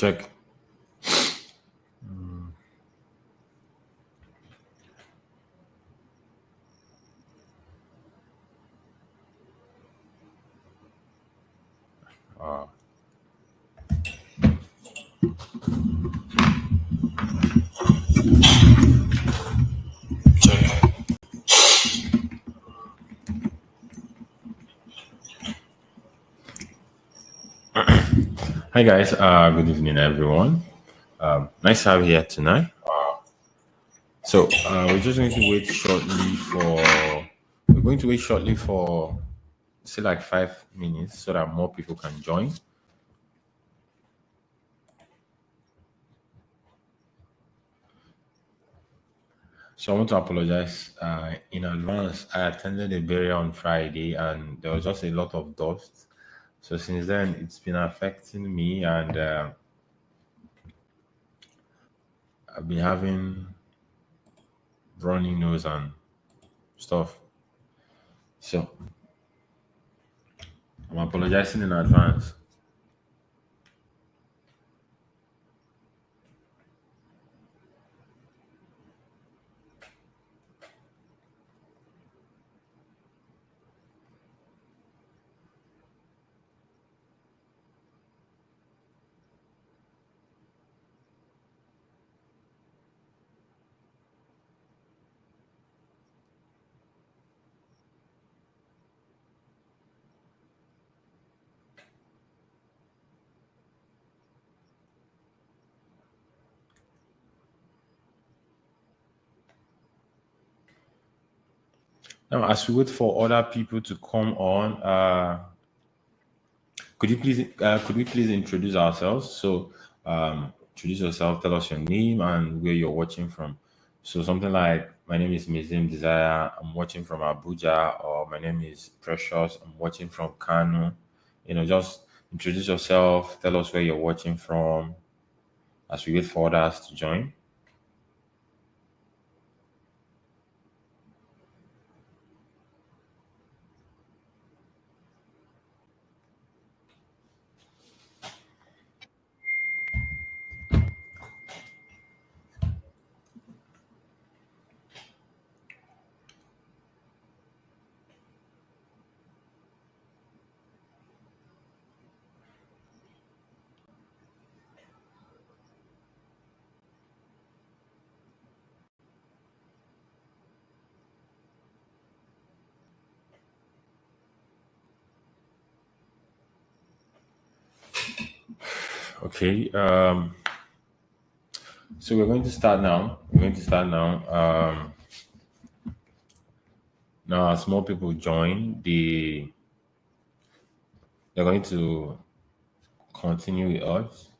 Check. Uh, check. Hi guys. Good evening, everyone. Nice to have you here tonight. So we're just going to wait shortly for. We're going to wait shortly for say like 5 minutes so that more people can join. So I want to apologize in advance. I attended a burial on Friday and there was just a lot of dust. So since then, it's been affecting me, and I've been having running nose and stuff. So I'm apologizing in advance. Now, as we wait for other people to come on, could we please introduce ourselves? So, introduce yourself, tell us your name and where you're watching from. So, something like my name is Mizim Desire. I'm watching from Abuja, or my name is Precious. I'm watching from Kano. Just introduce yourself, tell us where you're watching from as we wait for others to join. Okay. So we're going to start now. We're going to start now. Now, as more people join, they're going to continue with us.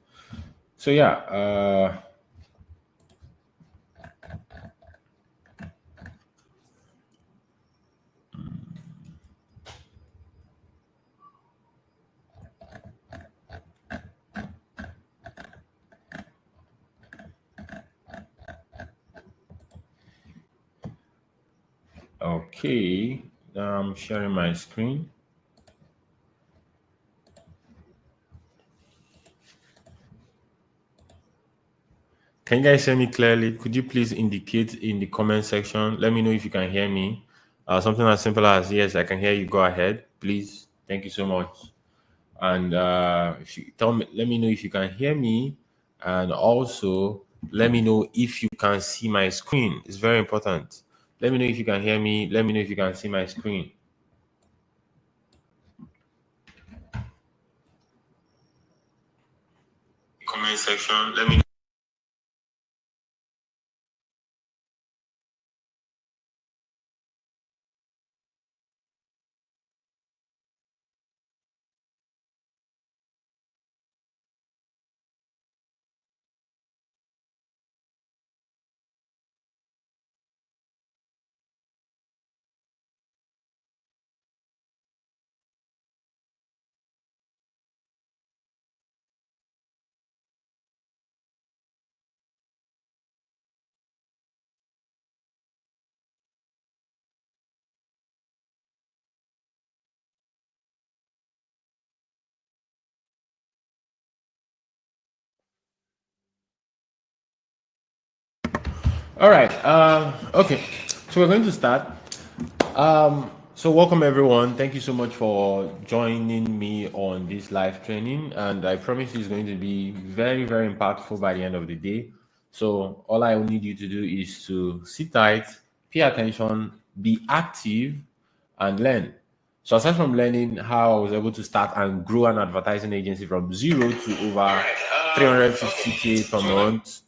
So yeah. Okay. Now I'm sharing my screen. Can you guys hear me clearly? Could you please indicate in the comment section? Let me know if you can hear me. Something as simple as yes, I can hear you. Go ahead, please. Thank you so much. And if you tell me, let me know if you can hear me, and also let me know if you can see my screen. It's very important. Let me know if you can hear me. Let me know if you can see my screen. Comment section. Let me All right. Okay. So we're going to start. So welcome everyone. Thank you so much for joining me on this live training, and I promise it's going to be very, very impactful by the end of the day. So all I will need you to do is to sit tight, pay attention, be active, and learn. So aside from learning how I was able to start and grow an advertising agency from zero to over 350K per month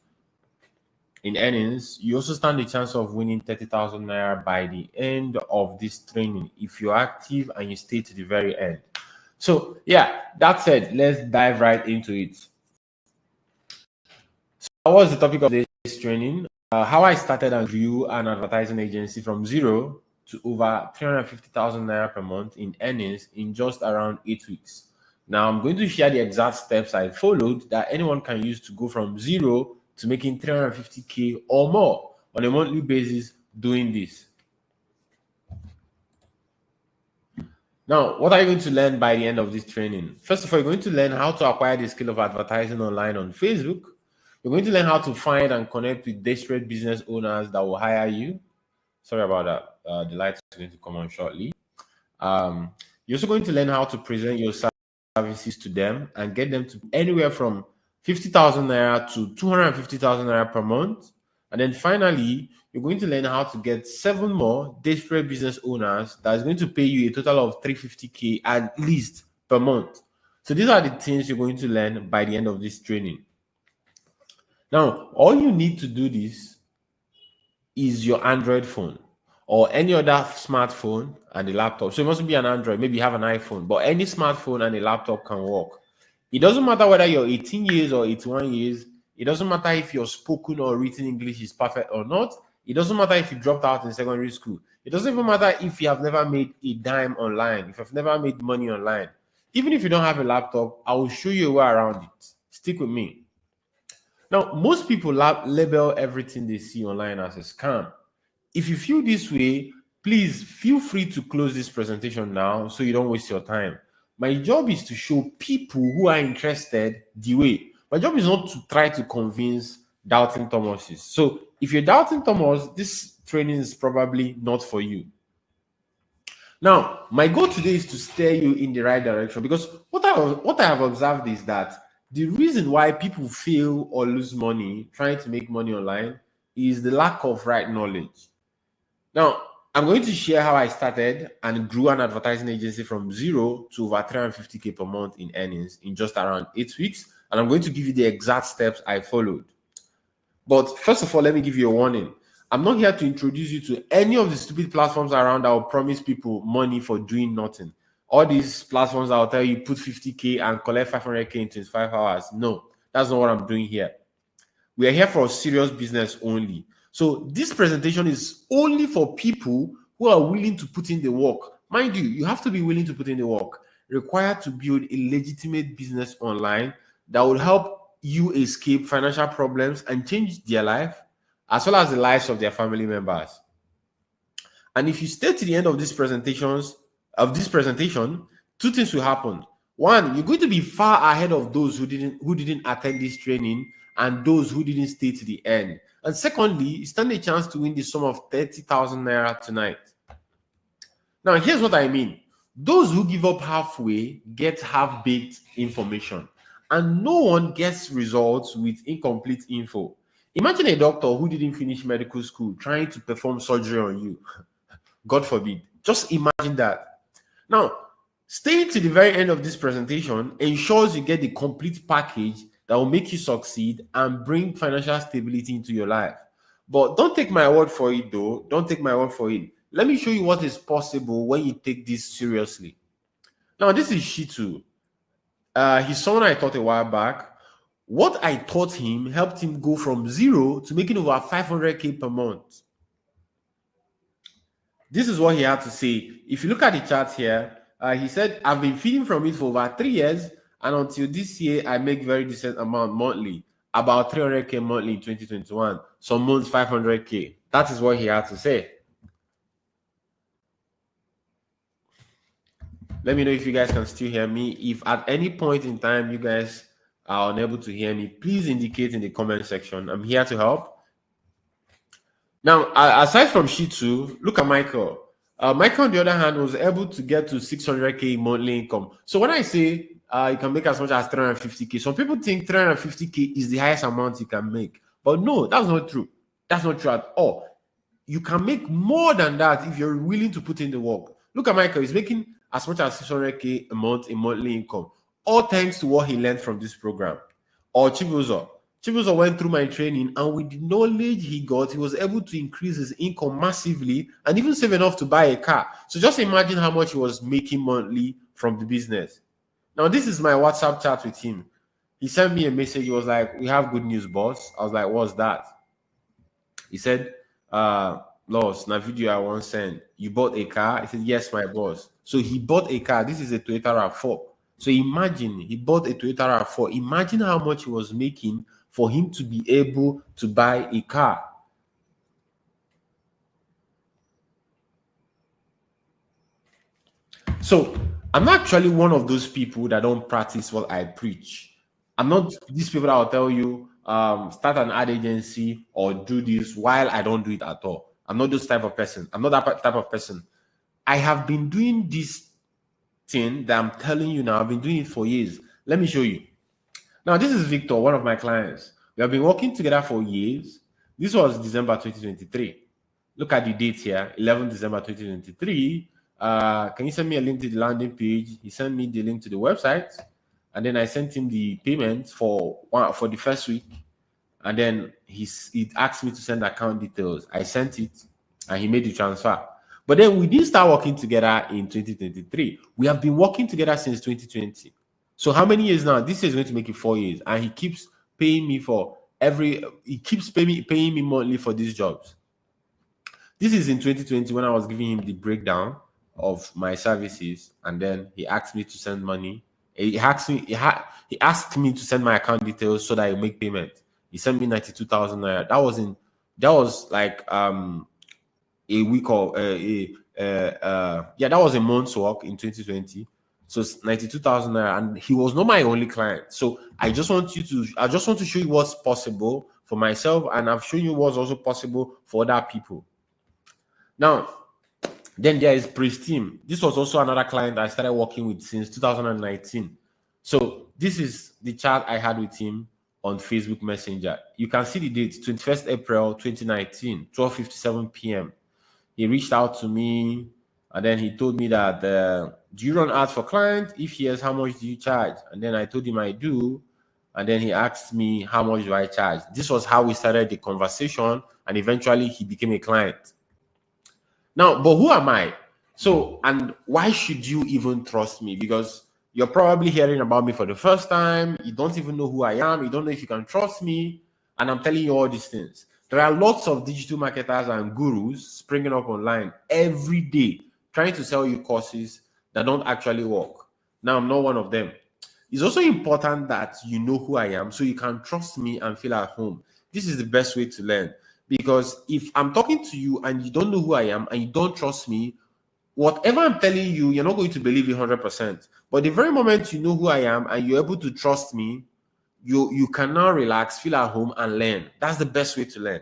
in earnings, you also stand a chance of winning 30,000 naira by the end of this training if you're active and you stay to the very end. So, yeah, that said, let's dive right into it. So, what was the topic of this training? How I started and grew an advertising agency from zero to over 350,000 naira per month in earnings in just around 8 weeks. Now, I'm going to share the exact steps I followed that anyone can use to go from zero to making 350K or more on a monthly basis doing this. Now, what are you going to learn by the end of this training? First of all, you're going to learn how to acquire the skill of advertising online on Facebook. You're going to learn how to find and connect with desperate business owners that will hire you. Sorry about that. The light is going to come on shortly. You're also going to learn how to present your services to them and get them to anywhere from 50,000 naira to 250,000 naira per month. And then finally, you're going to learn how to get 7 more desperate business owners that is going to pay you a total of 350K at least per month. So these are the things you're going to learn by the end of this training. Now, all you need to do this is your Android phone or any other smartphone and a laptop. So it mustn't be an Android, maybe you have an iPhone, but any smartphone and a laptop can work. It doesn't matter whether you're 18 years or 81 years. It doesn't matter if your spoken or written English is perfect or not. It doesn't matter if you dropped out in secondary school. It doesn't even matter if you have never made a dime online, if you've never made money online. Even if you don't have a laptop, I will show you a way around it. Stick with me. Now, most people label everything they see online as a scam. If you feel this way, please feel free to close this presentation now so you don't waste your time. My job is to show people who are interested the way. My job is not to try to convince doubting Thomases. So if you're doubting Thomas, this training is probably not for you. Now, my goal today is to steer you in the right direction because what I have observed is that the reason why people fail or lose money trying to make money online is the lack of right knowledge. Now, I'm going to share how I started and grew an advertising agency from zero to over 350K per month in earnings in just around 8 weeks. And I'm going to give you the exact steps I followed. But first of all, let me give you a warning. I'm not here to introduce you to any of the stupid platforms around that will promise people money for doing nothing. All these platforms that will tell you put 50K and collect 500K in 25 hours. No, that's not what I'm doing here. We are here for serious business only. So this presentation is only for people who are willing to put in the work. Mind you, you have to be willing to put in the work. Required to build a legitimate business online that will help you escape financial problems and change their life, as well as the lives of their family members. And if you stay to the end of this presentation, two things will happen. One, you're going to be far ahead of those who didn't attend this training and those who didn't stay to the end. And secondly, you stand a chance to win the sum of 30,000 naira tonight. Now, here's what I mean. Those who give up halfway get half-baked information, and no one gets results with incomplete info. Imagine a doctor who didn't finish medical school trying to perform surgery on you. God forbid. Just imagine that. Now, staying to the very end of this presentation ensures you get the complete package that will make you succeed and bring financial stability into your life. But don't take my word for it, though. Don't take my word for it. Let me show you what is possible when you take this seriously. Now, this is Shitu. He's someone I taught a while back. What I taught him helped him go from zero to making over 500K per month. This is what he had to say. If you look at the chart here, he said, I've been feeding from it for over 3 years, and until this year, I make very decent amount monthly, about 300K monthly in 2021. Some months, 500K. That is what he had to say. Let me know if you guys can still hear me. If at any point in time you guys are unable to hear me, please indicate in the comment section. I'm here to help. Now, aside from Shitu, look at Michael. Michael, on the other hand, was able to get to 600K monthly income. So when I say you can make as much as 350K, some people think 350K is the highest amount you can make. But no, that's not true. That's not true at all. You can make more than that if you're willing to put in the work. Look at Michael, he's making as much as 600K a month in monthly income, all thanks to what he learned from this program. Or Chibuzo. Chibuzo went through my training, and with the knowledge he got, he was able to increase his income massively and even save enough to buy a car. So just imagine how much he was making monthly from the business. Now, this is my WhatsApp chat with him. He sent me a message. He was like, "We have good news, boss." I was like, "What's that?" He said, Loss, na video I once sent. You bought a car? I said, yes, my boss. So he bought a car. This is a Toyota RAV4. So imagine he bought a Toyota RAV4. Imagine how much he was making for him to be able to buy a car. So I'm not actually one of those people that don't practice what I preach. I'm not these people that will tell you start an ad agency or do this while I don't do it at all. I'm not those type of person. I'm not that type of person. I have been doing this thing that I'm telling you now. I've been doing it for years. Let me show you. Now, this is Victor, one of my clients. We have been working together for years. This was December 2023. Look at the date here, 11 December 2023. Can you send me a link to the landing page? He sent me the link to the website, and then I sent him the payment for the first week. And then he asked me to send account details. I sent it, and he made the transfer. But then we didn't start working together in 2023. We have been working together since 2020. So how many years now? This is going to make it 4 years, and he keeps paying me for paying me monthly for these jobs. This is in 2020 when I was giving him the breakdown of my services, and then he asked me to send money. He asked me to send my account details so that I make payment. He sent me 92,000 naira. That was like a week or that was a month's work in 2020. So it's 92,000 naira, and he was not my only client. So I just want to show you what's possible for myself, and I've shown you what's also possible for other people. Now, then there is Pristine. This was also another client I started working with since 2019. So this is the chat I had with him on Facebook Messenger. You can see the date, 21st April 2019, 12:57 p.m. He reached out to me, and then he told me that, do you run ads for clients? If yes, how much do you charge? And then I told him I do. And then he asked me, how much do I charge? This was how we started the conversation, and eventually he became a client. Now, but who am I? So, and why should you even trust me? Because you're probably hearing about me for the first time. You don't even know who I am. You don't know if you can trust me. And I'm telling you all these things. There are lots of digital marketers and gurus springing up online every day, trying to sell you courses that don't actually work. Now, I'm not one of them. It's also important that you know who I am so you can trust me and feel at home. This is the best way to learn. Because if I'm talking to you and you don't know who I am and you don't trust me, whatever I'm telling you, you're not going to believe it 100%. But the very moment you know who I am and you're able to trust me, you can now relax, feel at home, and learn. That's the best way to learn.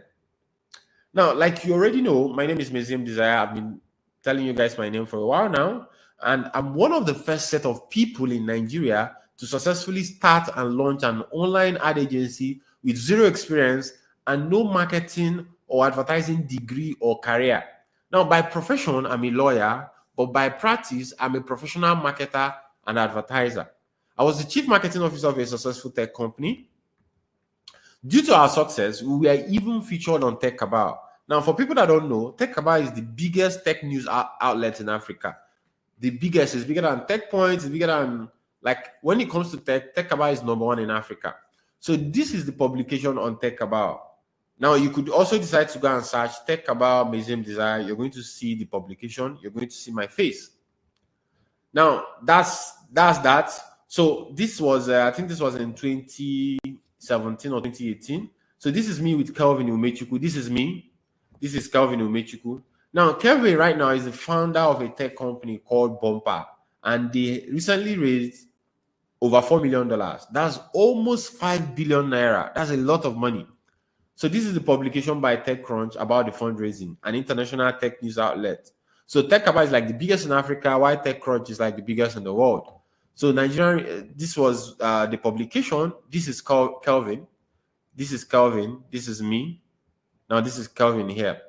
Now, like you already know, my name is Museum Desire. I've been telling you guys my name for a while now. And I'm one of the first set of people in Nigeria to successfully start and launch an online ad agency with zero experience and no marketing or advertising degree or career. Now, by profession, I'm a lawyer, but by practice, I'm a professional marketer and advertiser. I was the chief marketing officer of a successful tech company. Due to our success, we were even featured on Tech Cabal. Now, for people that don't know, Tech Cabal is the biggest tech news outlet in Africa. The biggest is bigger than Tech Points, it's bigger than, like, when it comes to tech, Tech Cabal is number one in Africa. So this is the publication on Tech Cabal. Now, you could also decide to go and search Tech Cabal Museum Desire. You're going to see the publication. You're going to see my face. Now, that's that. So this was, I think this was in 2017 or 2018. So this is me with Kelvin Umechuku. This is me. This is Kelvin Umechuku. Now, Kelvin right now is the founder of a tech company called Bumper. And they recently raised over $4 million. That's almost 5 billion naira. That's a lot of money. So this is the publication by TechCrunch about the fundraising, an international tech news outlet. So TechCaba is like the biggest in Africa, while TechCrunch is like the biggest in the world. So Nigerian, this was the publication. This is Kelvin. This is Kelvin. This is me. Now this is Kelvin here.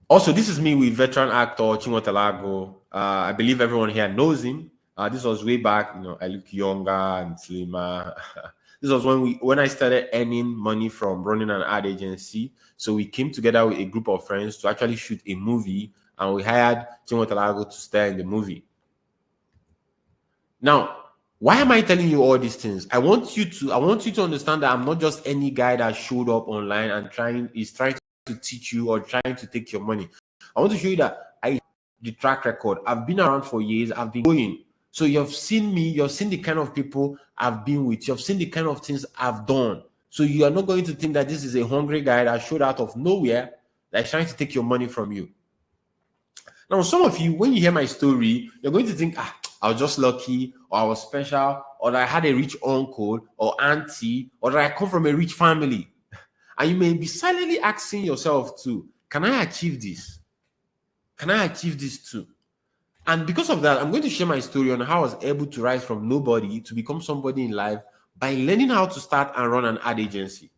Also, this is me with veteran actor Chimotalago. I believe everyone here knows him. This was way back. I look younger and slimmer. This was when I started earning money from running an ad agency. So we came together with a group of friends to actually shoot a movie, and we hired Chimotalago to star in the movie. Now, why am I telling you all these things? I want you to understand that I'm not just any guy that showed up online and trying to teach you or trying to take your money. I want to show you that I have the track record. I've been around for years. I've been going. So you've seen me. You've seen the kind of people I've been with. You've seen the kind of things I've done. So you are not going to think that this is a hungry guy that showed out of nowhere that's trying to take your money from you. Now, some of you, when you hear my story, you're going to think, I was just lucky, or I was special, or that I had a rich uncle or auntie, or that I come from a rich family. And you may be silently asking yourself too, can I achieve this? Can I achieve this too? And because of that, I'm going to share my story on how I was able to rise from nobody to become somebody in life by learning how to start and run an ad agency.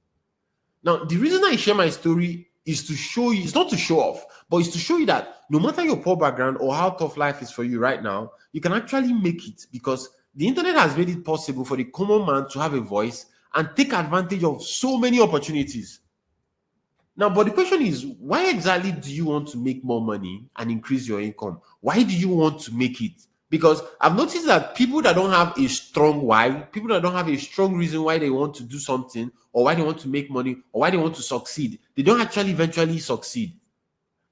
Now, the reason I share my story is to show you, it's not to show off, but it's to show you that no matter your poor background or how tough life is for you right now, you can actually make it, because the internet has made it possible for the common man to have a voice and take advantage of so many opportunities. Now, but the question is, why exactly do you want to make more money and increase your income? Why do you want to make it? Because I've noticed that people that don't have a strong why, people that don't have a strong reason why they want to do something, or why they want to make money, or why they want to succeed, they don't actually eventually succeed.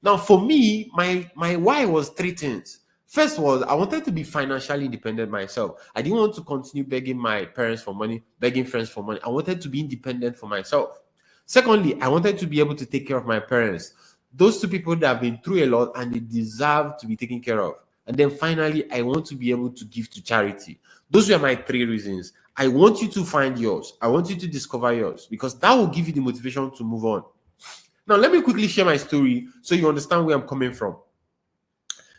Now, for me, my why was three things. First was, I wanted to be financially independent myself. I didn't want to continue begging my parents for money, begging friends for money. I wanted to be independent for myself. Secondly, I wanted to be able to take care of my parents. Those two people that have been through a lot and they deserve to be taken care of. And then finally, I want to be able to give to charity. Those were my three reasons. I want you to find yours. I want you to discover yours, because that will give you the motivation to move on. Now, let me quickly share my story so you understand where I'm coming from.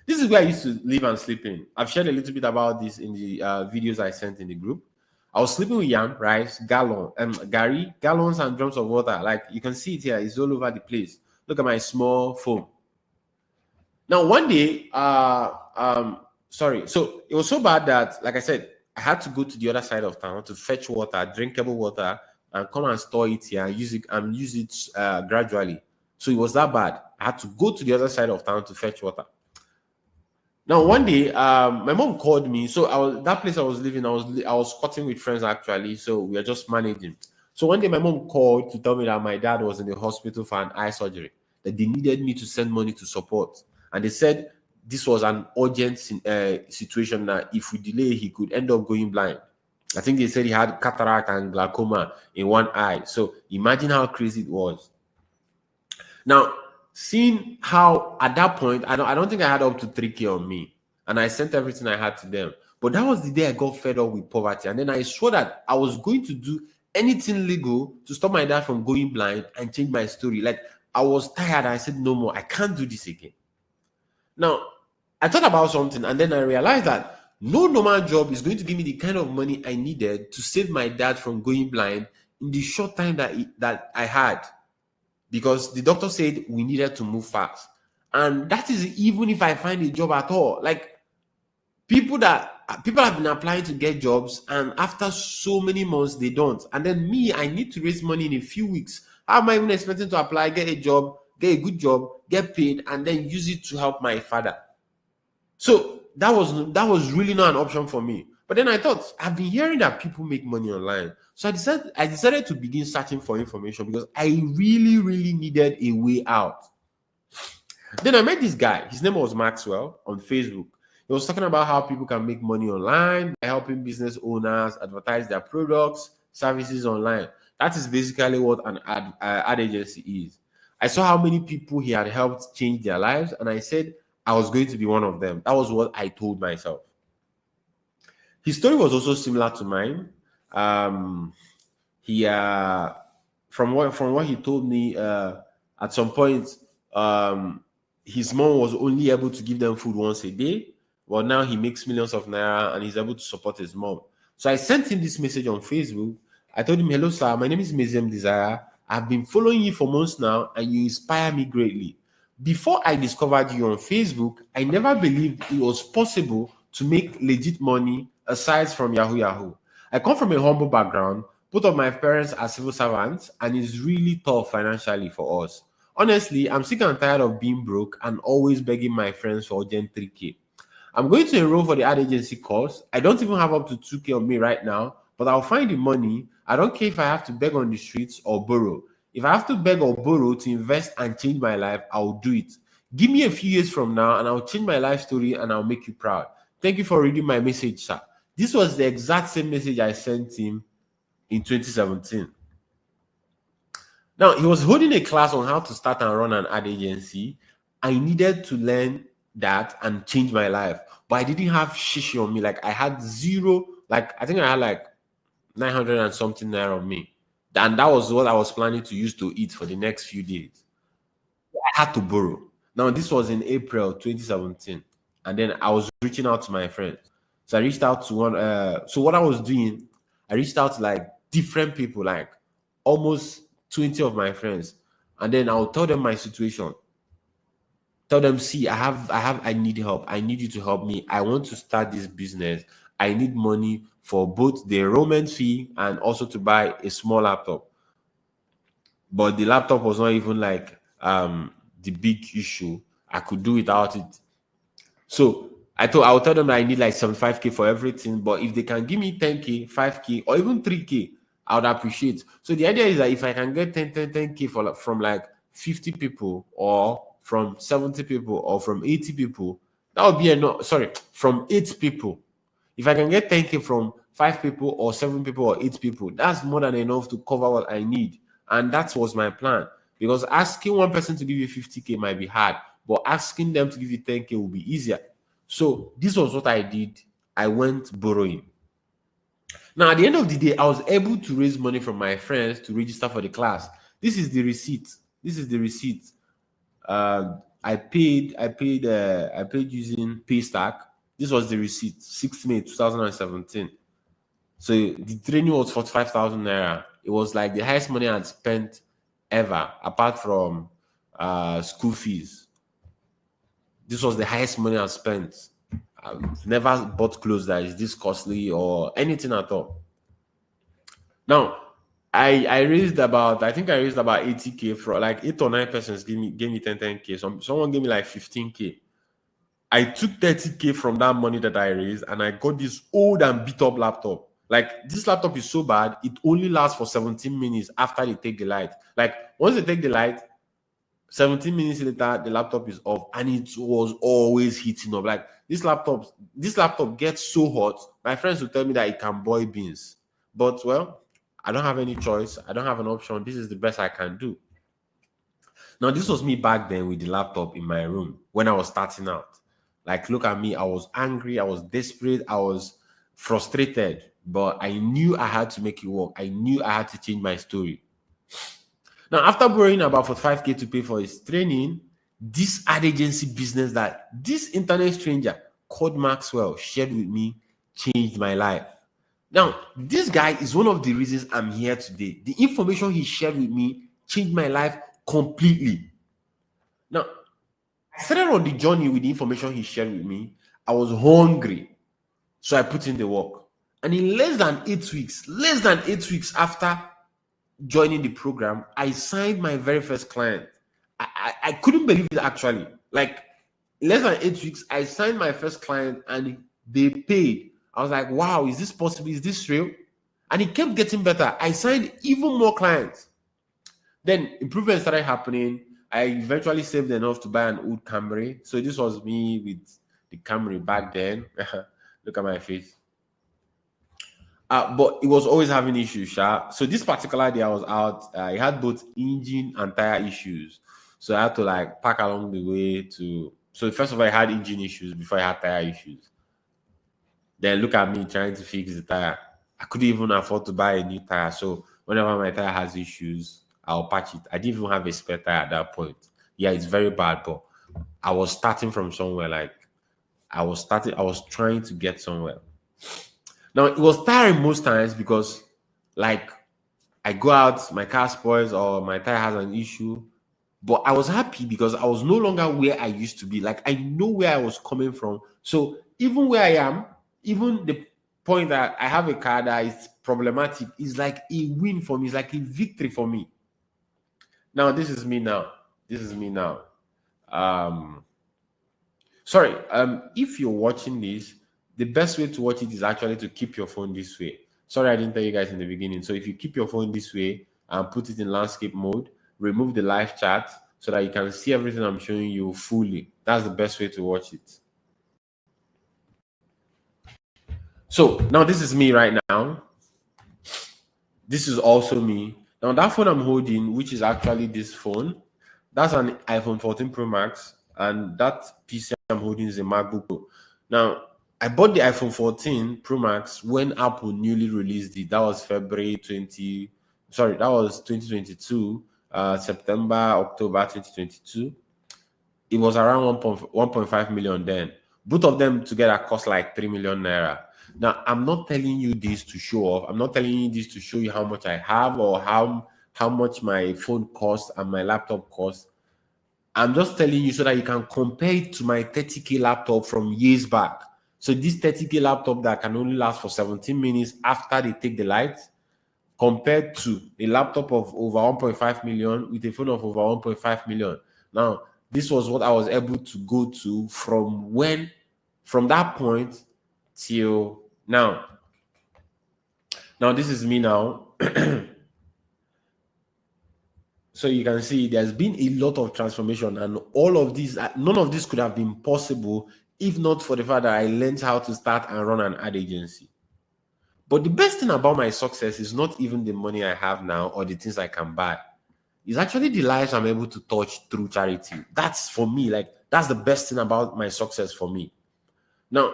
This is where I used to live and sleep in. I've shared a little bit about this in the videos I sent in the group. I was sleeping with yam, rice, gari, gallons, and drums of water. Like you can see it here, it's all over the place. Look at my small phone. Now, one day, so it was so bad that, like I said, I had to go to the other side of town to fetch water, drinkable water, and come and store it here and use it gradually. So it was that bad. I had to go to the other side of town to fetch water. Now, one day, my mom called me. So that place I was living, I was cutting with friends actually. So we are just managing. So one day, my mom called to tell me that my dad was in the hospital for an eye surgery, that they needed me to send money to support. And they said this was an urgent situation, that if we delay, he could end up going blind. I think they said he had cataract and glaucoma in one eye. So imagine how crazy it was. Now, seeing how at that point, I don't think I had up to 3K on me, and I sent everything I had to them. But that was the day I got fed up with poverty. And then I swore that I was going to do anything legal to stop my dad from going blind and change my story. Like, I was tired. I said, no more. I can't do this again. Now, I thought about something, and then I realized that no normal job is going to give me the kind of money I needed to save my dad from going blind in the short time that I had. Because the doctor said we needed to move fast. And that is even if I find a job at all. Like, people have been applying to get jobs, and after so many months, they don't. And then me, I need to raise money in a few weeks. How am I even expecting to apply, get a job, get a good job, get paid, and then use it to help my father? So that was really not an option for me. But then I thought, I've been hearing that people make money online. So I decided to begin searching for information, because I really, really needed a way out. Then I met this guy. His name was Maxwell on Facebook. He was talking about how people can make money online by helping business owners advertise their products, services online. That is basically what an ad agency is. I saw how many people he had helped change their lives, and I said I was going to be one of them. That was what I told myself. His story was also similar to mine. He from what he told me, at some point, um, his mom was only able to give them food once a day. Well, now he makes millions of naira and he's able to support his mom. So I sent him this message on Facebook. I told him, "Hello, sir. My name is Mezem Desire. I've been following you for months now, and you inspire me greatly. Before I discovered you on Facebook, I never believed it was possible to make legit money aside from Yahoo Yahoo. I come from a humble background. Both of my parents are civil servants, and it's really tough financially for us. Honestly, I'm sick and tired of being broke and always begging my friends for urgent 3K. I'm going to enroll for the ad agency course. I don't even have up to 2K on me right now, but I'll find the money. I don't care if I have to beg on the streets or borrow. If I have to beg or borrow to invest and change my life, I'll do it. Give me a few years from now and I'll change my life story and I'll make you proud. Thank you for reading my message, sir." This was the exact same message I sent him in 2017. Now, he was holding a class on how to start and run an ad agency. I needed to learn that and change my life, but I didn't have shishi on me. Like, I had zero, like, I think I had like 900 and something naira on me. And that was what I was planning to use to eat for the next few days. I had to borrow. Now, this was in April 2017. And then I was reaching out to my friends. So I reached out to one. So what I was doing, I reached out to like different people, like almost 20 of my friends. And then I'll tell them my situation. Tell them, "See, I need help. I need you to help me. I want to start this business. I need money for both the enrollment fee and also to buy a small laptop." But the laptop was not even like the big issue. I could do without it. So I'll tell them that I need like 75K for everything. But if they can give me 10K, 5K, or even 3K, I would appreciate. So the idea is that if I can get 10K from like 50 people, or from 70 people, or from 80 people, that would be enough. Sorry, from 8 people. If I can get 10K from 5 people, or 7 people, or 8 people, that's more than enough to cover what I need. And that was my plan. Because asking one person to give you 50K might be hard, but asking them to give you 10K will be easier. So this was what I did. I went borrowing. Now, at the end of the day, I was able to raise money from my friends to register for the class. This is the receipt. This is the receipt. I paid using Paystack. This was the receipt, 6th May 2017. So the training was 45,000 naira. It was like the highest money I'd spent ever, apart from school fees. This was the highest money I've spent. I've never bought clothes that is this costly or anything at all. Now, I raised about, I think I raised about 80K for like 8 or 9 persons gave me 10K. Someone gave me like 15K. I took 30K from that money that I raised and I got this old and beat up laptop. Like, this laptop is so bad, it only lasts for 17 minutes after they take the light. Like, once they take the light, 17 minutes later, the laptop is off, and it was always heating up. Like, this laptop gets so hot. My friends will tell me that it can boil beans. But well, I don't have any choice. I don't have an option. This is the best I can do. Now, this was me back then with the laptop in my room when I was starting out. Like, look at me. I was angry. I was desperate. I was frustrated. But I knew I had to make it work. I knew I had to change my story. Now, after borrowing about 45K to pay for his training, this ad agency business that this internet stranger called Maxwell shared with me changed my life. Now, this guy is one of the reasons I'm here today. The information he shared with me changed my life completely. Now, I started on the journey with the information he shared with me. I was hungry, so I put in the work. And in less than 8 weeks after joining the program, I signed my very first client. I couldn't believe it, actually. Like, less than 8 weeks, I signed my first client and they paid. I was like, wow, is this possible? Is this real? And it kept getting better. I signed even more clients. Then improvements started happening. I eventually saved enough to buy an old Camry. So this was me with the Camry back then. Look at my face. But it was always having issues, Sha. So this particular day I was out, it had both engine and tire issues. So I had to like park along the way to. So first of all, I had engine issues before I had tire issues. Then look at me trying to fix the tire. I couldn't even afford to buy a new tire. So Whenever my tire has issues, I'll patch it. I didn't even have a spare tire at that point. Yeah, it's very bad, but I was starting from somewhere. Like I was trying to get somewhere. Now it was tiring most times because like I go out, my car spoils or my tire has an issue. But I was happy because I was no longer where I used to be. Like I know where I was coming from. So even where I am, even the point that I have a car that is problematic is like a win for me. It's like a victory for me. Now this is me now. This is me now. Um Sorry, if you're watching this, the best way to watch it is actually to keep your phone this way. Sorry, I didn't tell you guys in the beginning. So if you keep your phone this way and put it in landscape mode, remove the live chat so that you can see everything I'm showing you fully. That's the best way to watch it. So now this is me right now. This is also me. Now that phone I'm holding, which is actually this phone, that's an iPhone 14 Pro Max, and that PC I'm holding is a MacBook Pro. Now I bought the iPhone 14 Pro Max when Apple newly released it. That was February 20. Sorry, that was 2022. September, October 2022. It was around 1.5 million then. Both of them together cost like 3 million naira. Now, I'm not telling you this to show off. I'm not telling you this to show you how much I have or how much my phone costs and my laptop costs. I'm just telling you so that you can compare it to my 30K laptop from years back. So this 30K laptop that can only last for 17 minutes after they take the lights, compared to a laptop of over 1.5 million with a phone of over 1.5 million. Now, this was what I was able to go to from that point till now. Now, this is me now. So you can see there's been a lot of transformation, and all of these, none of this could have been possible if not for the fact that I learned how to start and run an ad agency. But the best thing about my success is not even the money I have now or the things I can buy. It's actually the lives I'm able to touch through charity. That's for me, like, that's the best thing about my success for me. Now,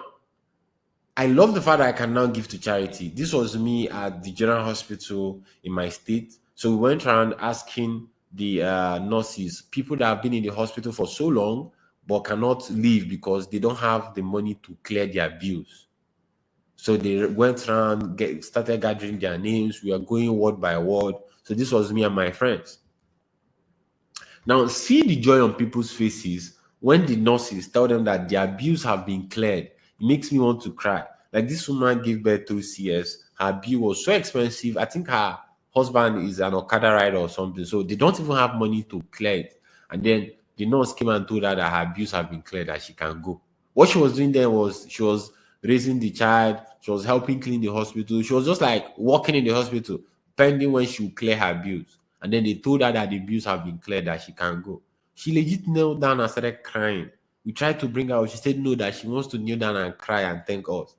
I love the fact that I can now give to charity. This was me at the general hospital in my state. So we went around asking the nurses, people that have been in the hospital for so long but cannot leave because they don't have the money to clear their bills. So they went around, started gathering their names. We are going word by word. So this was me and my friends. Now, see the joy on people's faces when the nurses tell them that their bills have been cleared. It makes me want to cry. Like this woman gave birth through CS. Her bill was so expensive. I think her husband is an Okada rider or something. So they don't even have money to clear it. And then the nurse came and told her that her bills have been cleared, that she can go. What she was doing there was she was raising the child. She was helping clean the hospital. She was just like working in the hospital, pending when she would clear her bills. And then they told her that the bills have been cleared, that she can go. She legit knelt down and started crying. We tried to bring her out. She said no, that she wants to kneel down and cry and thank us.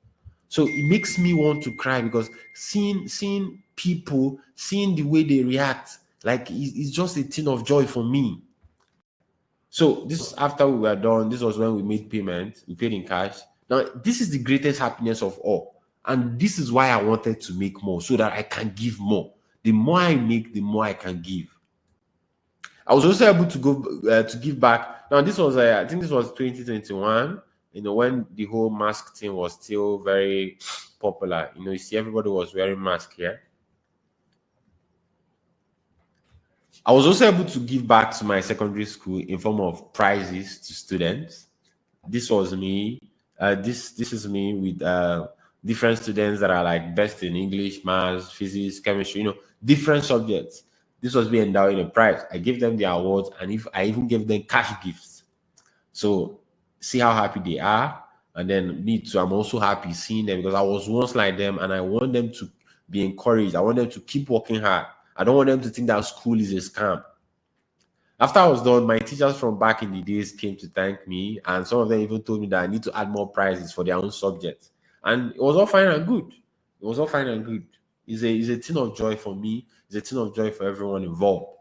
So it makes me want to cry because seeing people, seeing the way they react, like it's just a thing of joy for me. So this after we were done, this was when we made payment. We paid in cash. Now this is the greatest happiness of all, and this is why I wanted to make more so that I can give more. The more I make, the more I can give. I was also able to go to give back. Now this was I think this was 2021. You know, when the whole mask thing was still very popular. You know, you see everybody was wearing mask here. I was also able to give back to my secondary school in form of prizes to students. This was me. This is me with different students that are like best in English, maths, physics, chemistry. You know, different subjects. This was me endowing a prize. I gave them the awards, and if I even gave them cash gifts. So see how happy they are, and then me too. I'm also happy seeing them because I was once like them, and I want them to be encouraged. I want them to keep working hard. I don't want them to think that school is a scam. After I was done, my teachers from back in the days came to thank me, and some of them even told me that I need to add more prizes for their own subjects. And it was all fine and good. It was all fine and good. It's a thing of joy for me. It's a thing of joy for everyone involved.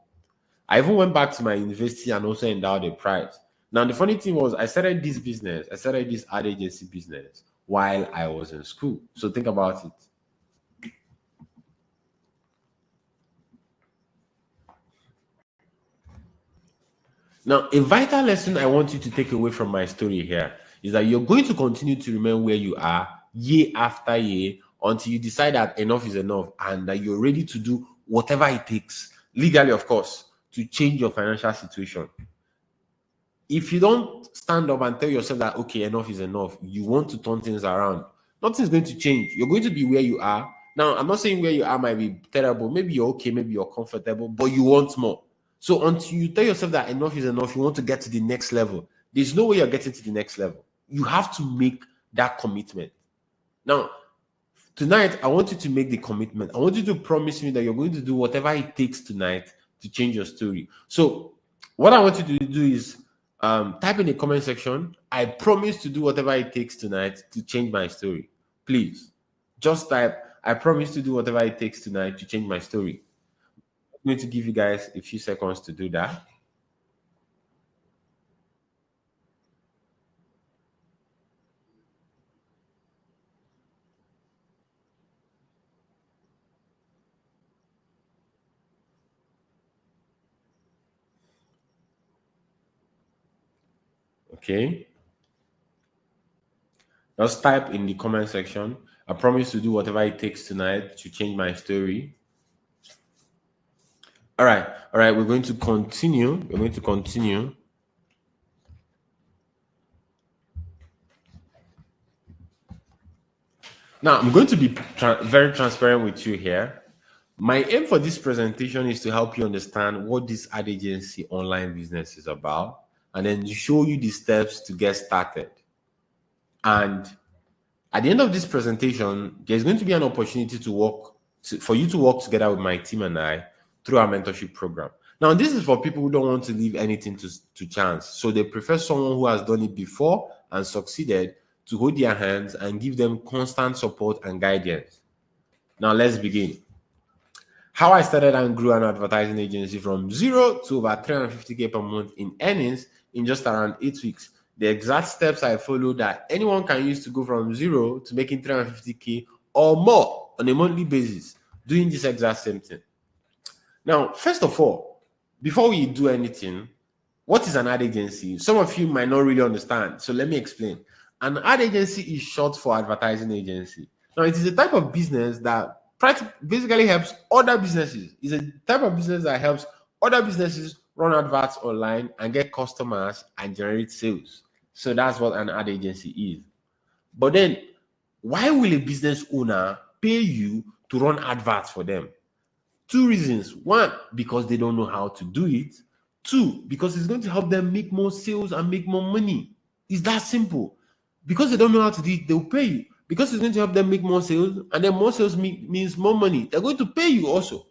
I even went back to my university and also endowed a prize. Now, the funny thing was, I started this business. I started this ad agency business while I was in school. So think about it. Now, a vital lesson I want you to take away from my story here is that you're going to continue to remain where you are year after year until you decide that enough is enough and that you're ready to do whatever it takes, legally, of course, to change your financial situation. If you don't stand up and tell yourself that, okay, enough is enough, you want to turn things around, nothing's going to change. You're going to be where you are. Now, I'm not saying where you are might be terrible. Maybe you're okay, maybe you're comfortable, but you want more. So until you tell yourself that enough is enough, you want to get to the next level. There's no way you're getting to the next level. You have to make that commitment. Now, tonight, I want you to make the commitment. I want you to promise me that you're going to do whatever it takes tonight to change your story. So, what I want you to do is type in the comment section, I promise to do whatever it takes tonight to change my story. Please, just type, I promise to do whatever it takes tonight to change my story. I'm going to give you guys a few seconds to do that. Okay. Just type in the comment section, I promise to do whatever it takes tonight to change my story. All right. All right. We're going to continue. We're going to continue. Now, I'm going to be very transparent with you here. My aim for this presentation is to help you understand what this ad agency online business is about and then to show you the steps to get started. And at the end of this presentation, there's going to be an opportunity for you to work together with my team and I through our mentorship program. Now, this is for people who don't want to leave anything to chance. So they prefer someone who has done it before and succeeded to hold their hands and give them constant support and guidance. Now, let's begin. How I started and grew an advertising agency from zero to over 350K per month in earnings in just around 8 weeks. The exact steps I followed that anyone can use to go from zero to making 350K or more on a monthly basis, doing this exact same thing. Now, first of all, before we do anything, what is an ad agency? Some of you might not really understand, so let me explain. An ad agency is short for advertising agency. Now, it is a type of business that basically helps other businesses. It's a type of business that helps other businesses run adverts online and get customers and generate sales. So that's what an ad agency is. But then, why will a business owner pay you to run adverts for them? Two reasons. One, because they don't know how to do it. Two, because it's going to help them make more sales and make more money. It's that simple. Because they don't know how to do it, they'll pay you. Because it's going to help them make more sales, and then more sales means more money. They're going to pay you also.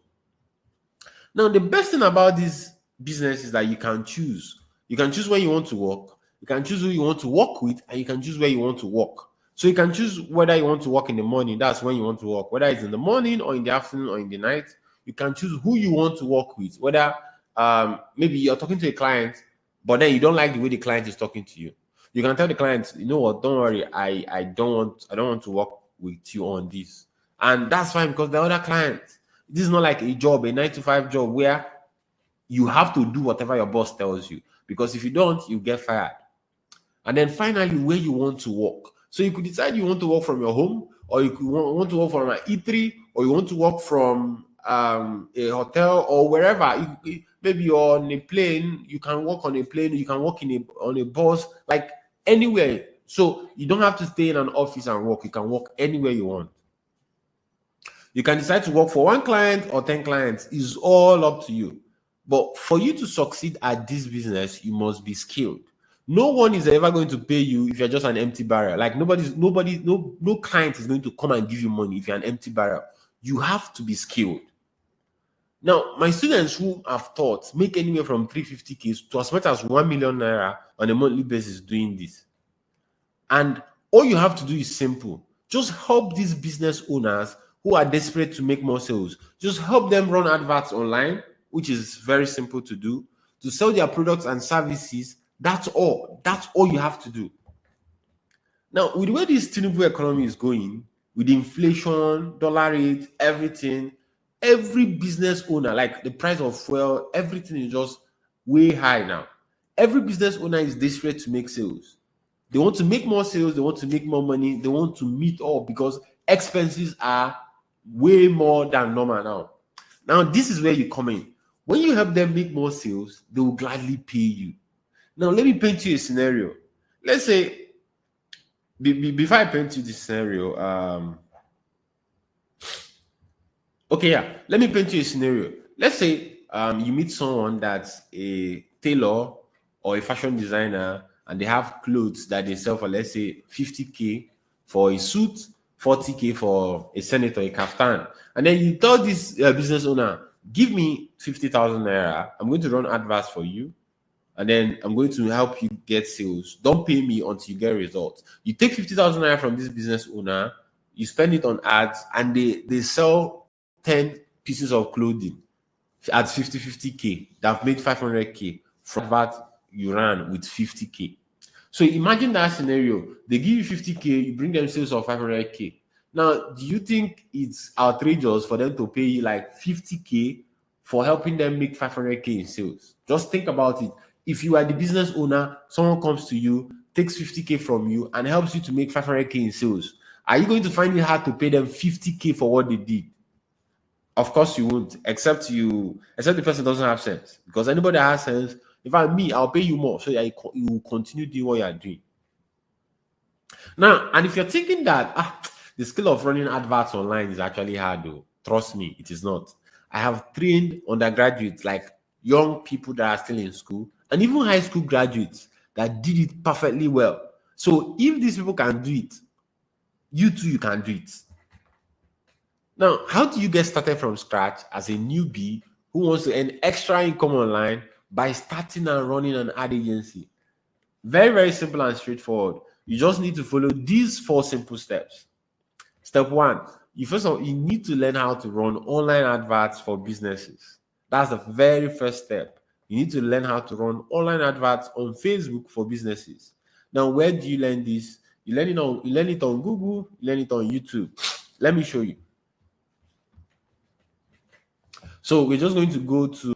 Now, the best thing about this business is that you can choose. You can choose when you want to work. You can choose who you want to work with, and you can choose where you want to work. So you can choose whether you want to work in the morning. That's when you want to work. Whether it's in the morning or in the afternoon or in the night, you can choose who you want to work with. Whether maybe you're talking to a client, but then you don't like the way the client is talking to you. You can tell the client, you know what, don't worry, I don't want to work with you on this. And that's fine because the other clients, this is not like a job, a 9 to 5 job where you have to do whatever your boss tells you. Because if you don't, you get fired. And then finally, where you want to work. So you could decide you want to work from your home, or you could want to work from an eatery, or you want to work from a hotel or wherever. Maybe you're on a plane, you can work on a plane, you can work on a bus, like anywhere. So you don't have to stay in an office and work. You can work anywhere you want. You can decide to work for 1 client or 10 clients. It's all up to you. But for you to succeed at this business, you must be skilled. No one is ever going to pay you if you're just an empty barrel. Like no client is going to come and give you money if you're an empty barrel. You have to be skilled. Now, my students who have taught make anywhere from 350K to as much as 1 million naira on a monthly basis doing this. And all you have to do is simple. Just help these business owners who are desperate to make more sales. Just help them run adverts online, which is very simple to do, to sell their products and services. That's all. That's all you have to do. Now, with the way this Tinubu economy is going, with inflation, dollar rate, everything, every business owner, like the price of fuel, everything is just way high now. Every business owner is desperate to make sales. They want to make more sales, they want to make more money, they want to meet up because expenses are way more than normal now. Now, this is where you come in. When you help them make more sales, they will gladly pay you. Now, let me paint you a scenario. Let's say, before I paint you this scenario, okay, yeah, let me paint you a scenario. Let's say you meet someone that's a tailor or a fashion designer, and they have clothes that they sell for, let's say, 50K for a suit, 40K for a senator, a kaftan. And then you tell this business owner, give me 50,000 naira. I'm going to run adverts for you, and then I'm going to help you get sales. Don't pay me until you get results. You take 50,000 naira from this business owner, you spend it on ads, and they sell 10 pieces of clothing at 50K. They've made 500K from that you ran with 50K. So imagine that scenario. They give you 50K, you bring them sales of 500K. Now, do you think it's outrageous for them to pay you like 50K for helping them make 500K in sales? Just think about it. If you are the business owner, someone comes to you, takes 50K from you, and helps you to make 500K in sales, are you going to find it hard to pay them 50K for what they did? Of course you won't, except the person doesn't have sense. Because anybody that has sense, if I'm me, I'll pay you more so that you will continue doing what you are doing. Now, and if you're thinking that the skill of running adverts online is actually hard, though, trust me, it is not. I have trained undergraduates, like young people that are still in school, and even high school graduates that did it perfectly well. So if these people can do it, you too, you can do it. Now, how do you get started from scratch as a newbie who wants to earn extra income online by starting and running an ad agency? Very, very simple and straightforward. You just need to follow these 4 simple steps. Step 1, you need to learn how to run online adverts for businesses. That's the very first step. You need to learn how to run online adverts on Facebook for businesses. Now, where do you learn this? You learn it on Google, you learn it on YouTube. Let me show you. So we're just going to go to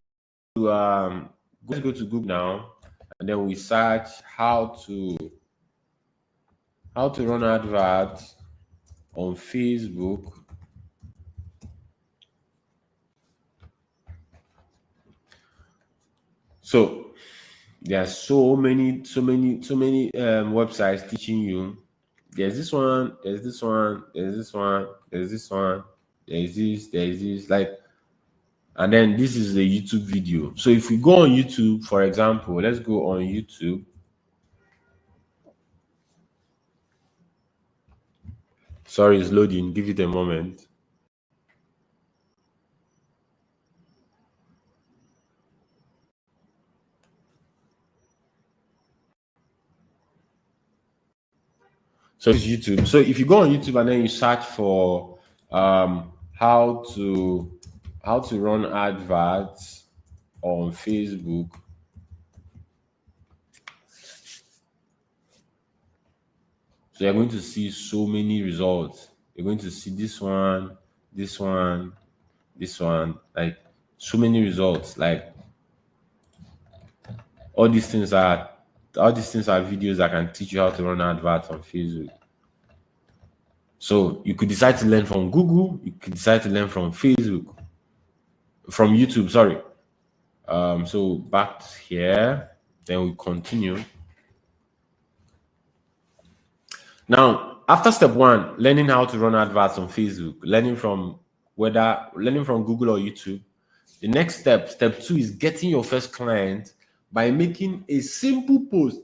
let's go to Google now, and then we search how to run adverts on Facebook. So there are so many websites teaching you. There's this one, there's this one, there's this one, there's this one, there's this, like, and then this is a YouTube video. So if we go on YouTube, for example, let's go on YouTube. Sorry, it's loading. Give it a moment. So it's YouTube. So if you go on YouTube and then you search for how to run adverts on Facebook, so you're going to see so many results. You're going to see this one, this one, this one, like so many results. Like all these things are videos that can teach you how to run adverts on Facebook. So you could decide to learn from Google, you could decide to learn from Facebook, from YouTube, sorry. So back here, then we continue. Now, after step 1, learning how to run adverts on Facebook, learning from Google or YouTube, the next step, step 2, is getting your first client by making a simple post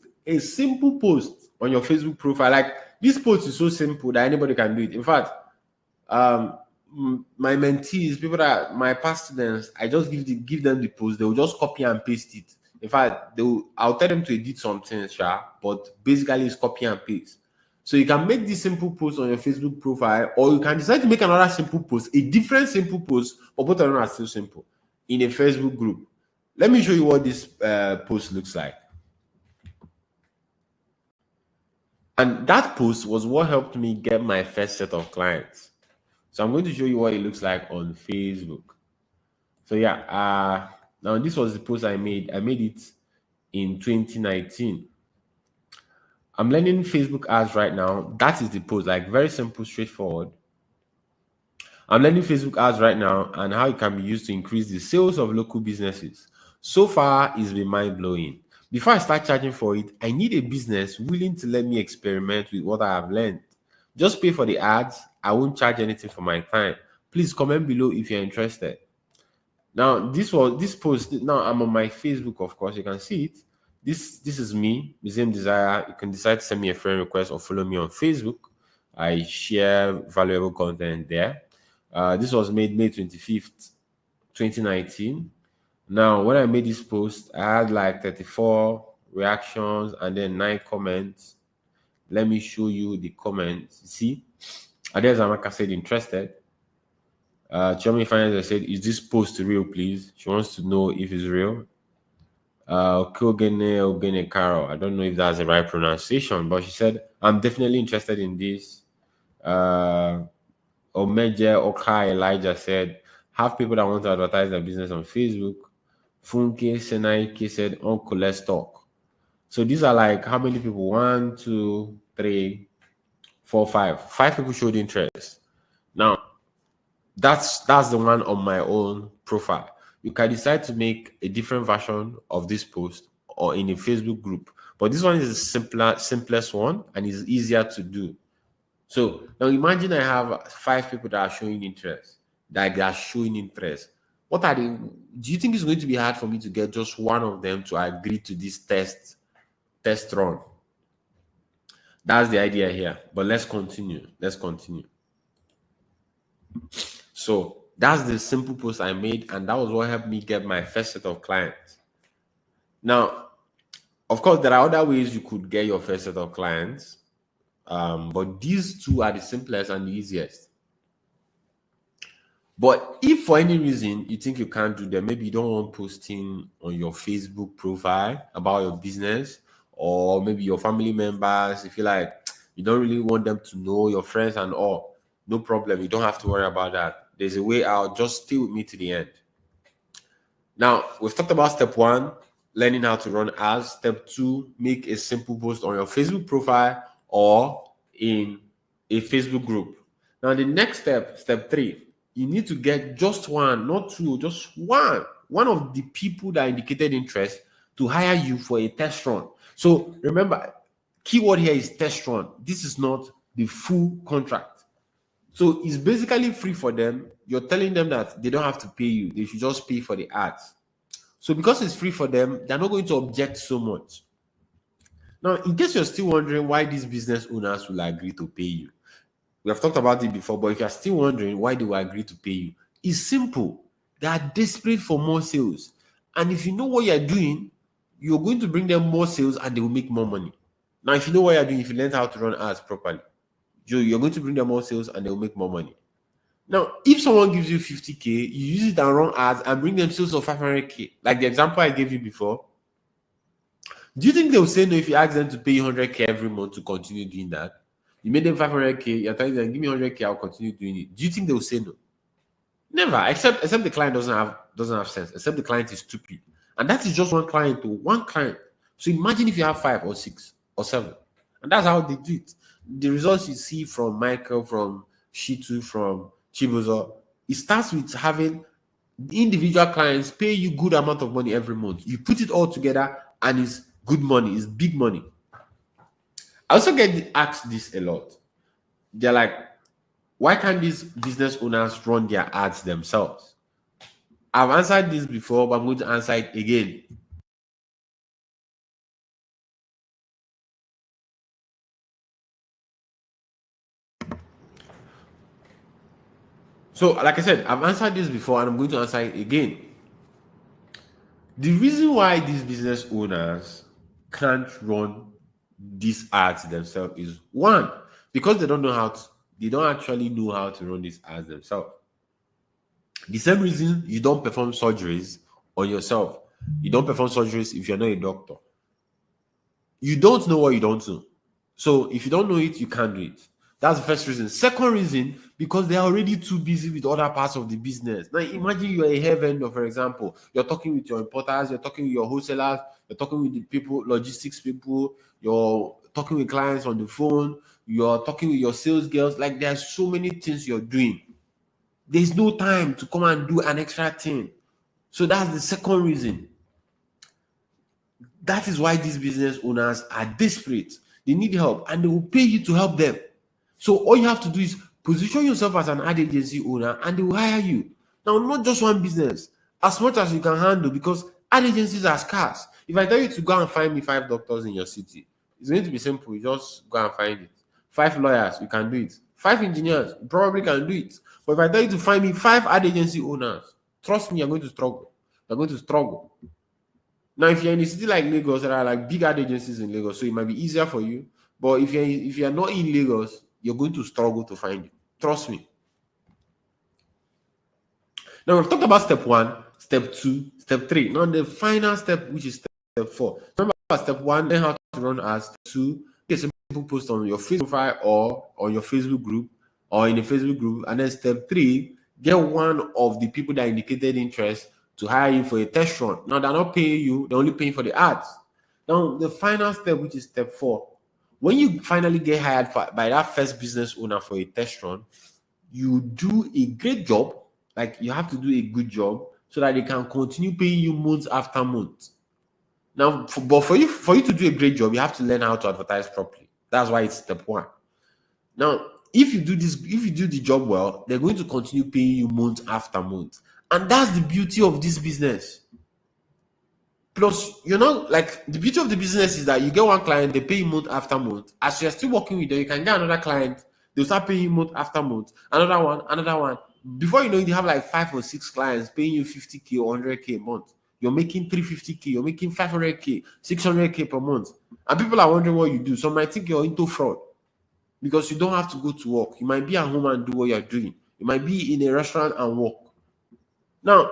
on your Facebook profile. Like, this post is so simple that anybody can do it. In fact, my mentees, my past students, I just give them the post. They will just copy and paste it. In fact, I'll tell them to edit something, but basically it's copy and paste. So you can make this simple post on your Facebook profile, or you can decide to make another simple post, a different simple post, but both of them are still simple, in a Facebook group. Let me show you what this post looks like. And that post was what helped me get my first set of clients. So I'm going to show you what it looks like on Facebook. So yeah, now this was the post I made. I made it in 2019. I'm learning Facebook ads right now. That is the post, like very simple, straightforward. I'm learning Facebook ads right now and how it can be used to increase the sales of local businesses. So far, it's been mind blowing. Before I start charging for it, I need a business willing to let me experiment with what I have learned. Just pay for the ads. I won't charge anything for my time. Please comment below if you're interested. Now, this post. Now I'm on my Facebook, of course. You can see it. This is me, Museum Desire. You can decide to send me a friend request or follow me on Facebook. I share valuable content there. This was made May 25th, 2019. Now, when I made this post, I had like 34 reactions and then 9 comments. Let me show you the comments. See, Ades Amaka said interested. Chiomi Finance said, is this post real, please? She wants to know if it's real. Ogene Carol. I don't know if that's the right pronunciation, but she said, I'm definitely interested in this. Omeje Oka Elijah said, have people that want to advertise their business on Facebook. Funke Senaike said, Uncle, let's talk. So these are like how many people? 1, 2, 3, 4, 5. 5 people showed interest. Now, that's the one on my own profile. You can decide to make a different version of this post or in a Facebook group. But this one is the simplest one and is easier to do. So now imagine I have 5 people that are showing interest. What are they? Do you think it's going to be hard for me to get just one of them to agree to this test run? That's the idea here. But let's continue. So that's the simple post I made, and that was what helped me get my first set of clients. Now, of course, there are other ways you could get your first set of clients, but these two are the simplest and the easiest. But if for any reason you think you can't do them, maybe you don't want posting on your Facebook profile about your business, or maybe your family members, if you like, you don't really want them to know, your friends and all, no problem. You don't have to worry about that. There's a way out. Just stay with me to the end. Now, we've talked about step 1, learning how to run ads. Step 2, make a simple post on your Facebook profile or in a Facebook group. Now, the next step 3, you need to get just one, not 2, just one of the people that indicated interest to hire you for a test run. So remember, keyword here is test run. This is not the full contract. So it's basically free for them. You're telling them that they don't have to pay you. They should just pay for the ads. So because it's free for them, they're not going to object so much. Now, in case you're still wondering why these business owners will agree to pay you, we have talked about it before, but if you're still wondering why they will agree to pay you, it's simple. They are desperate for more sales. And if you know what you're doing, you're going to bring them more sales and they will make more money. Now, if you know what you're doing, if you learn how to run ads properly, you're going to bring them more sales and they'll make more money. Now, if someone gives you 50K, you use it and run ads and bring them sales of 500K, like the example I gave you before. Do you think they'll say no if you ask them to pay you 100K every month to continue doing that? You made them 500K, you're telling them, give me 100K, I'll continue doing it. Do you think they'll say no? Never, except the client doesn't have sense, except the client is stupid. And that is just one client to one client. So imagine if you have 5 or 6 or 7. And that's how they do it. The results you see from Michael, from Shitu, from Chibuzo, it starts with having individual clients pay you good amount of money every month. You put it all together and it's good money, it's big money. I also get asked this a lot. They're like, why can't these business owners run their ads themselves? I've answered this before, but I'm going to answer it again. So, like I said, I've answered this before and I'm going to answer it again. The reason why these business owners can't run these ads themselves is 1, because they don't actually know how to run these ads themselves. The same reason you don't perform surgeries on yourself. You don't perform surgeries if you're not a doctor. You don't know what you don't know. So if you don't know it, you can't do it. That's the first reason. Second reason, because they're already too busy with other parts of the business. Now, imagine you're a hair vendor, for example. You're talking with your importers, you're talking with your wholesalers, you're talking with the people, logistics people, you're talking with clients on the phone, you're talking with your sales girls. Like, there's so many things you're doing. There's no time to come and do an extra thing. So that's the second reason. That is why these business owners are desperate. They need help and they will pay you to help them. So all you have to do is position yourself as an ad agency owner and they will hire you. Now, not just one business, as much as you can handle, because ad agencies are scarce. If I tell you to go and find me 5 doctors in your city, it's going to be simple. You just go and find it. 5 lawyers, you can do it. 5 engineers, you probably can do it. But if I tell you to find me 5 ad agency owners, trust me, you're going to struggle. You're going to struggle. Now, if you're in a city like Lagos, there are like big ad agencies in Lagos, so it might be easier for you. But if you're not in Lagos, you're going to struggle to find it. Trust me. Now we've talked about step 1, step 2, step 3. Now the final step, which is step 4. Remember, step 1, learn how to run ads. Step 2, get a simple post on your Facebook profile or on your Facebook group or in a Facebook group. And then step 3, get one of the people that indicated interest to hire you for a test run. Now they're not paying you, they're only paying for the ads. Now the final step, which is step 4, when you finally get hired by that first business owner for a test run, you do a great job. Like, you have to do a good job so that they can continue paying you month after month. Now, but for you to do a great job, you have to learn how to advertise properly. That's why it's step 1. Now, if you do the job well, they're going to continue paying you month after month. And that's the beauty of this business. Plus, like, the beauty of the business is that you get one client, they pay you month after month. As you're still working with them, you can get another client, they'll start paying you month after month, another one. Before you know it, you have like 5 or 6 clients paying you 50K or 100K a month. You're making 350K, you're making 500K, 600K per month. And people are wondering what you do. Some might think you're into fraud because you don't have to go to work. You might be at home and do what you're doing. You might be in a restaurant and work. Now,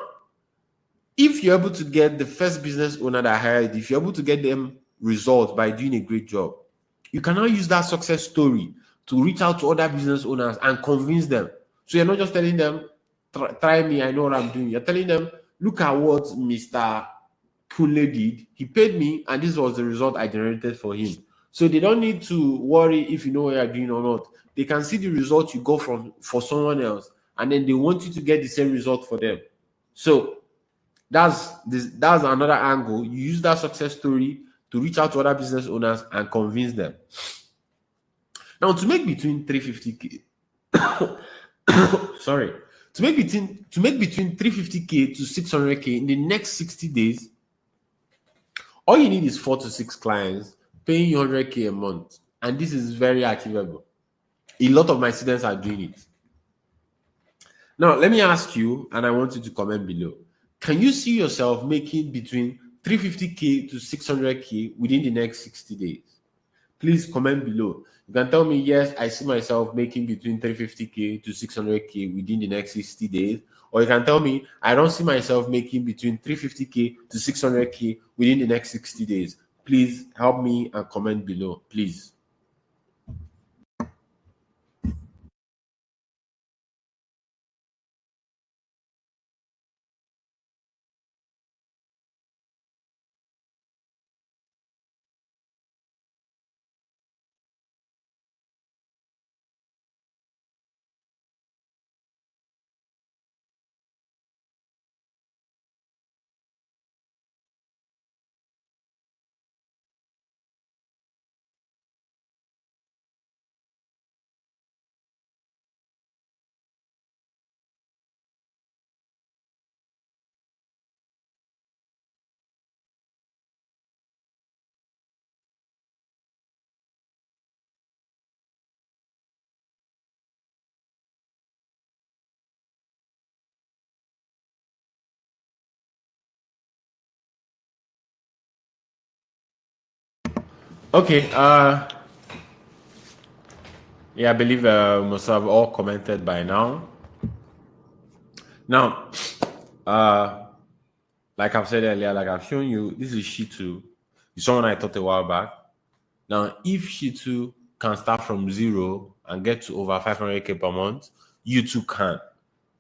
if you're able to get the first business owner that hired, if you're able to get them results by doing a great job, you can now use that success story to reach out to other business owners and convince them. So you're not just telling them, try me, I know what I'm doing. You're telling them, look at what Mr. Kunle did. He paid me, and this was the result I generated for him. So they don't need to worry if you know what you're doing or not. They can see the result you got for someone else, and then they want you to get the same result for them. So that's another angle. You use that success story to reach out to other business owners and convince them. Now, to make between 350K, sorry, to make between 350K to 600K in the next 60 days, all you need is 4 to 6 clients paying you 100K a month, and this is very achievable. A lot of my students are doing it. Now, let me ask you, and I want you to comment below. Can you see yourself making between 350K to 600K within the next 60 days? Please comment below. You can tell me, yes, I see myself making between 350K to 600K within the next 60 days. Or you can tell me, I don't see myself making between 350K to 600K within the next 60 days. Please help me and comment below, please. Okay, yeah, I believe most have all commented by now. Now, like I've said earlier, like I've shown you, this is Shitu. It's someone I taught a while back. Now, if Shitu can start from 0 and get to over 500K per month, you too can.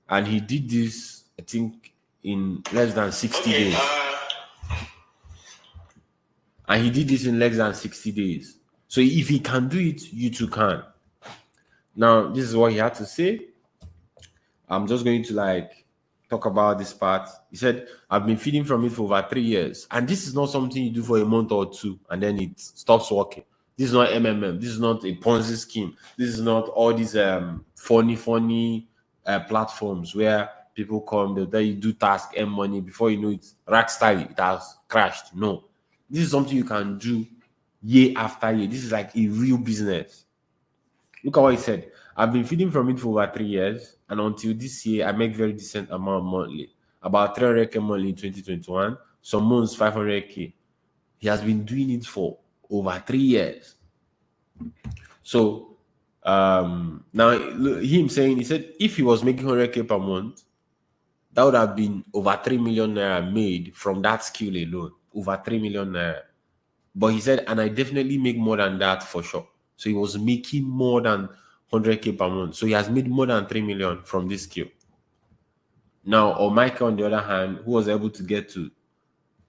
And he did this, I think, in less than 60 days. And he did this in less than 60 days. So if he can do it, you too can. Now, this is what he had to say. I'm just going to talk about this part. He said, I've been feeding from it for over 3 years. And this is not something you do for a month or two and then it stops working. This is not MMM. This is not a Ponzi scheme. This is not all these funny platforms where people come, they'll tell you do task, earn money. Before you know it, rack style, it has crashed. No. This is something you can do year after year. This is like a real business. Look at what he said. I've been feeding from it for over 3 years, and until this year, I make very decent amount monthly. About 300K monthly in 2021, some months 500K. He has been doing it for over 3 years. So now him saying, he said if he was making 100K per month, that would have been over 3 million naira made from that skill alone. Over 3 million naira. But he said, and I definitely make more than that for sure. So he was making more than 100K per month. So he has made more than 3 million from this skill. Now, or Michael, on the other hand, who was able to get to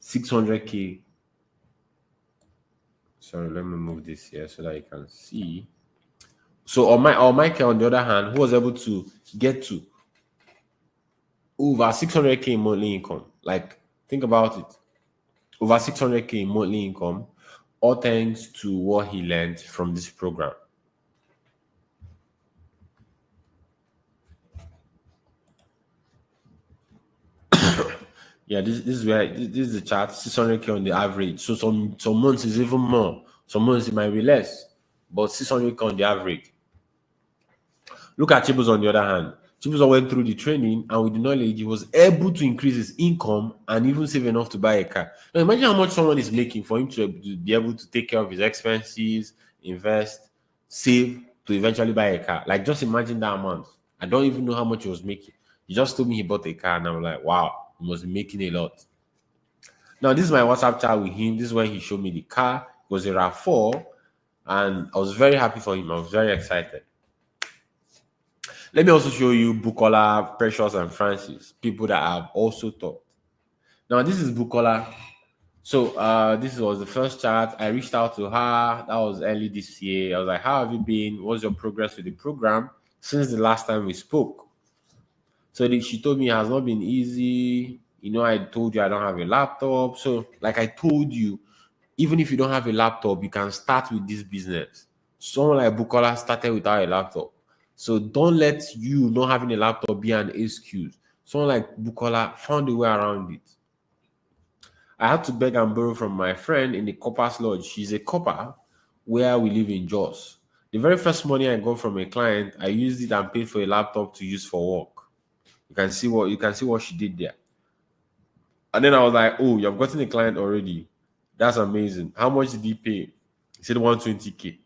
600K. Sorry, let me move this here so that you can see. So, or Michael, on the other hand, who was able to get to over 600K monthly income. Like, think about it. Over 600K monthly income, all thanks to what he learned from this program. Yeah, this is where this is the chart, 600K on the average. So some months is even more. Some months it might be less, but 600K on the average. Look at Chibuzor on the other hand. Chibuzor went through the training, and with the knowledge, he was able to increase his income and even save enough to buy a car. Now imagine how much someone is making for him to be able to take care of his expenses, invest, save to eventually buy a car. Like, just imagine that amount. I don't even know how much he was making. He just told me he bought a car, and I'm like, wow, he must be making a lot. Now, this is my WhatsApp chat with him. This is when he showed me the car. It was a RAV4, and I was very happy for him. I was very excited. Let me also show you Bukola, Precious, and Francis, people that I've also taught. Now, this is Bukola. So this was the first chat. I reached out to her. That was early this year. I was like, how have you been? What's your progress with the program since the last time we spoke? So she told me it has not been easy. You know, I told you I don't have a laptop. So like I told you, even if you don't have a laptop, you can start with this business. Someone like Bukola started without a laptop. So don't let you not having a laptop be an excuse. Someone like Bukola found a way around it. I had to beg and borrow from my friend in the Copper's Lodge. She's a copper where we live in Jos. The very first money I got from a client, I used it and paid for a laptop to use for work. You can see what she did there. And then I was like, oh, you've gotten a client already. That's amazing. How much did he pay? He said 120K. I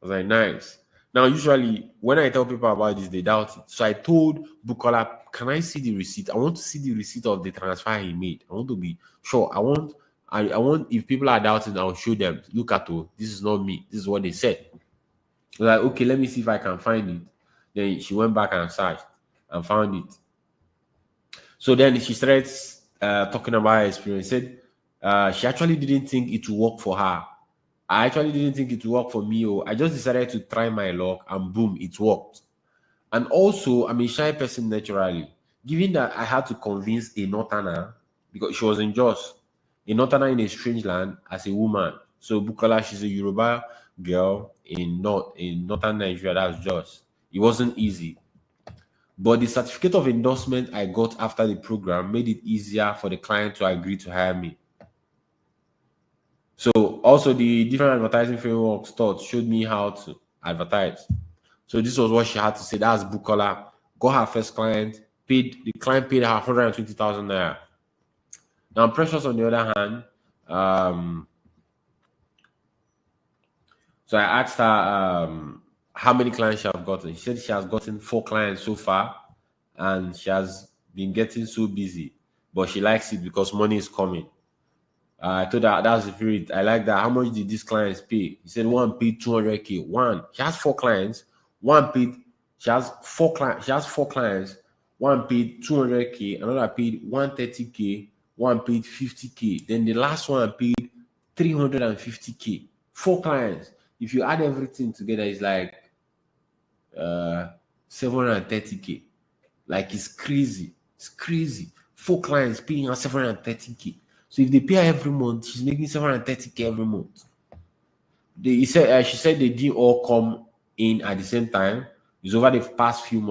was like, nice. Now, usually, when I tell people about this, they doubt it. So I told Bukola, can I see the receipt? I want to see the receipt of the transfer he made. I want to be sure. I want, if people are doubting, I'll show them. Look at it. This is not me. This is what they said. I was like, okay, let me see if I can find it. Then she went back and searched and found it. So then she started talking about her experience. Said she actually didn't think it would work for her. I actually didn't think it would work for me. I just decided to try my luck, and boom, it worked. And also, I'm a shy person naturally. Given that I had to convince a Northerner, because she was in Jos, a Northerner in a strange land as a woman. So Bukola, she's a Yoruba girl in northern Nigeria, that's Jos. It wasn't easy. But the certificate of endorsement I got after the program made it easier for the client to agree to hire me. So also the different advertising frameworks taught showed me how to advertise. So this was what she had to say. That's Bukola. Got her first client. The client paid her 120,000 naira. Now Precious, on the other hand, so I asked her how many clients she has gotten. She said she has gotten 4 clients so far, and she has been getting so busy. But she likes it because money is coming. I told her that's the spirit. I like that. How much did these clients pay? He said one paid 200K. One. She has 4 clients. One paid, she has four clients. She has four clients. One paid 200K, another paid 130K, one paid 50K. Then the last one paid 350K. Four clients. If you add everything together, it's like 730K. Like it's crazy. It's crazy. Four clients paying her 730K. So if they pay her every month, she's making 730K every month. She said they didn't all come in at the same time. It's over the past few months.